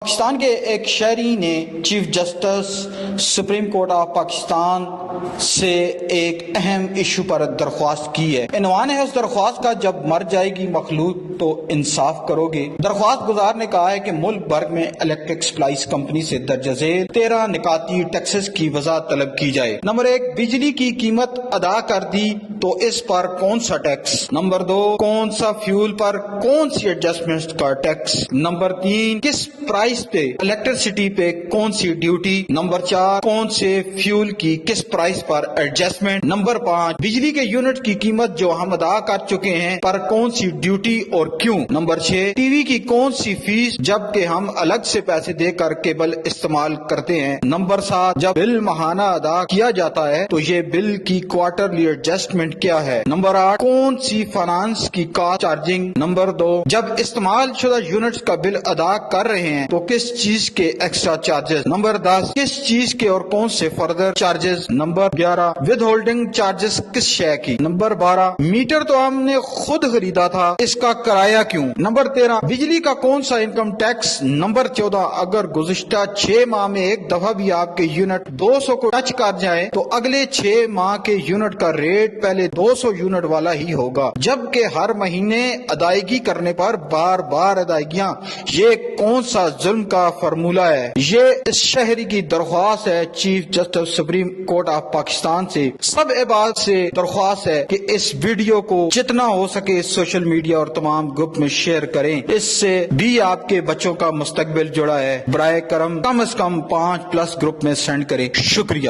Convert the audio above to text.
پاکستان کے ایک شہری نے chief justice supreme court of Pakistan سے ایک اہم ایشو پر درخواست کی ہے۔ عنوان ہے اس درخواست کا، جب مر جائے گی مخلوق تو انصاف کرو گے۔ درخواست گزار نے کہا ہے کہ ملک بھر میں الیکٹرک سپلائز کمپنی سے درج ذیل 13 نکاتی ٹیکسز کی وضاحت طلب کی جائے۔ نمبر 1، بجلی کی قیمت ادا کر دی تو اس پر کون سا ٹیکس؟ نمبر 2، کون سا فیول پر کون سی ایڈجسٹمنٹ کا ٹیکس؟ نمبر 3، کس پرائس پہ الیکٹریسٹی پہ کون سی ڈیوٹی؟ نمبر 4، کون سے فیول کی کس پرائس پر ایڈجسٹمنٹ؟ نمبر 5، بجلی کے یونٹ کی قیمت جو ہم ادا کر چکے ہیں پر کون سی ڈیوٹی اور کیوں؟ نمبر 6، ٹی وی کی کون سی فیس جبکہ ہم الگ سے پیسے دے کر کیبل استعمال کرتے ہیں؟ نمبر 7، جب بل ماہانہ ادا کیا جاتا ہے تو یہ بل کی کوارٹرلی ایڈجسٹمنٹ کیا ہے؟ نمبر 8، کون سی فائنانس کی کاسٹ چارجنگ؟ نمبر 2، جب استعمال شدہ یونٹس کا بل ادا کر رہے ہیں تو کس چیز کے ایکسٹرا چارجز؟ نمبر 10، کس چیز کے اور کون سے further charges? Number 11، with holding charges کس شے کی؟ نمبر 12، میٹر تو ہم نے خود خریدا تھا، اس کا کرایہ کیوں؟ نمبر 13، بجلی کا کون سا انکم ٹیکس؟ نمبر 14، اگر گزشتہ 6 ماہ میں ایک دفعہ بھی آپ کے یونٹ 200 کو ٹچ کر جائے تو اگلے 6 ماہ کے یونٹ کا ریٹ پہلے 200 یونٹ والا ہی ہوگا، جبکہ ہر مہینے ادائیگی کرنے پر بار بار ادائیگیاں۔ یہ کون سا ظلم کا فارمولہ ہے؟ یہ اس شہری کی درخواست ہے chief justice supreme court of Pakistan سے۔ سب احباب سے درخواست ہے کہ اس ویڈیو کو جتنا ہو سکے سوشل میڈیا اور تمام گروپ میں شیئر کریں، اس سے بھی آپ کے بچوں کا مستقبل جڑا ہے۔ برائے کرم کم از کم 5+ گروپ میں سینڈ کریں۔ شکریہ۔